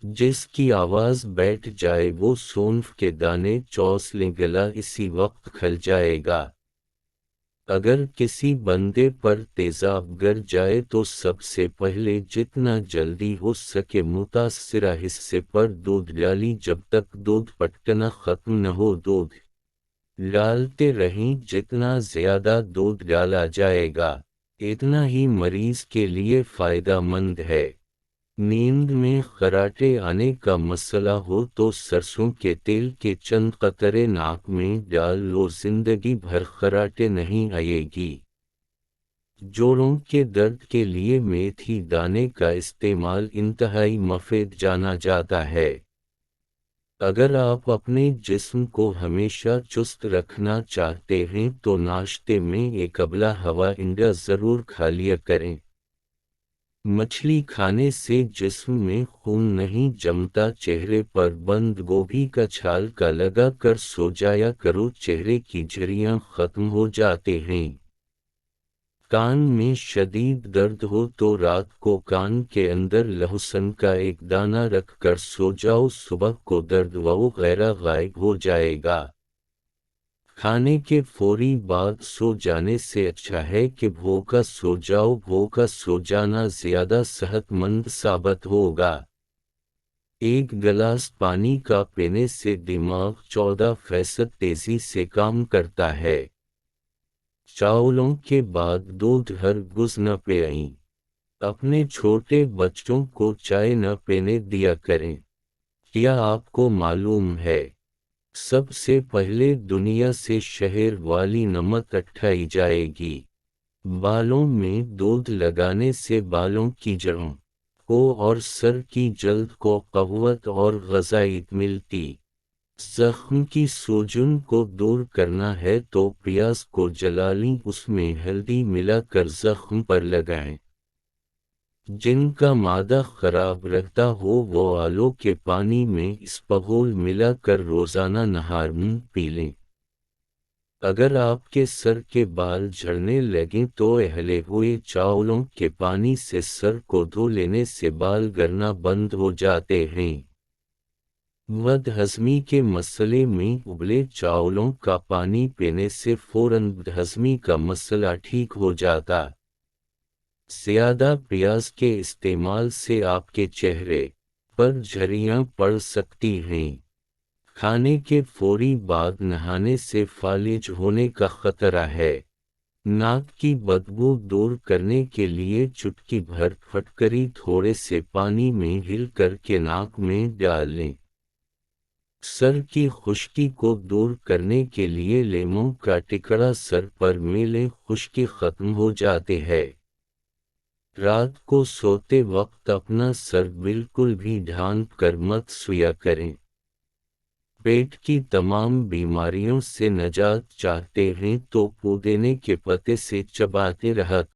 جس کی آواز بیٹھ جائے وہ سونف کے دانے چوس لیں، گلا اسی وقت کھل جائے گا۔ اگر کسی بندے پر تیزاب گر جائے تو سب سے پہلے جتنا جلدی ہو سکے متاثرہ حصے پر دودھ ڈالی، جب تک دودھ پٹکنا ختم نہ ہو دودھ ڈالتے رہیں۔ جتنا زیادہ دودھ ڈالا جائے گا اتنا ہی مریض کے لیے فائدہ مند ہے۔ نیند میں خراٹے آنے کا مسئلہ ہو تو سرسوں کے تیل کے چند قطرے ناک میں ڈال لو، زندگی بھر خراٹے نہیں آئے گی۔ جوڑوں کے درد کے لیے میتھی دانے کا استعمال انتہائی مفید جانا جاتا ہے۔ اگر آپ اپنے جسم کو ہمیشہ چست رکھنا چاہتے ہیں تو ناشتے میں ایک ابلا ہوا انڈا ضرور کھا لیا کریں۔ مچھلی کھانے سے جسم میں خون نہیں جمتا۔ چہرے پر بند گوبھی کا چھالکا لگا کر سو جایا کرو، چہرے کی جھریاں ختم ہو جاتے ہیں۔ کان میں شدید درد ہو تو رات کو کان کے اندر لہسن کا ایک دانہ رکھ کر سو جاؤ، صبح کو درد وغیرہ غائب ہو جائے گا۔ کھانے کے فوری بعد سو جانے سے اچھا ہے کہ بھوکا سو جاؤ، بھوکا سو جانا زیادہ صحت مند ثابت ہوگا۔ ایک گلاس پانی کا پینے سے دماغ 14% تیزی سے کام کرتا ہے۔ چاولوں کے بعد دودھ ہرگز نہ پئیں۔ اپنے چھوٹے بچوں کو چائے نہ پینے دیا کریں۔ کیا آپ کو معلوم ہے سب سے پہلے دنیا سے شہد والی نمک اٹھائی جائے گی؟ بالوں میں دودھ لگانے سے بالوں کی جڑوں کو اور سر کی جلد کو قوت اور غذائیت ملتی۔ زخم کی سوجن کو دور کرنا ہے تو پیاز کو جلا لیں، اس میں ہلدی ملا کر زخم پر لگائیں۔ جن کا معدہ خراب رہتا ہو وہ آلو کے پانی میں اسپغول ملا کر روزانہ نہار میں پی لیں۔ اگر آپ کے سر کے بال جھڑنے لگیں تو اہلے ہوئے چاولوں کے پانی سے سر کو دھو لینے سے بال گرنا بند ہو جاتے ہیں۔ بد ہضمی کے مسئلے میں ابلے چاولوں کا پانی پینے سے فوراً بد ہضمی کا مسئلہ ٹھیک ہو جاتا۔ زیادہ پیاز کے استعمال سے آپ کے چہرے پر جھریاں پڑ سکتی ہیں۔ کھانے کے فوری بعد نہانے سے فالج ہونے کا خطرہ ہے۔ ناک کی بدبو دور کرنے کے لیے چٹکی بھر پھٹکری تھوڑے سے پانی میں ہل کر کے ناک میں ڈال لیں۔ سر کی خشکی کو دور کرنے کے لیے لیموں کا ٹکڑا سر پر ملیں، خشکی ختم ہو جاتے ہے۔ رات کو سوتے وقت اپنا سر بالکل بھی ڈھانپ کر مت سویا کریں۔ پیٹ کی تمام بیماریوں سے نجات چاہتے ہیں تو پودینے کے پتے سے چباتے رہا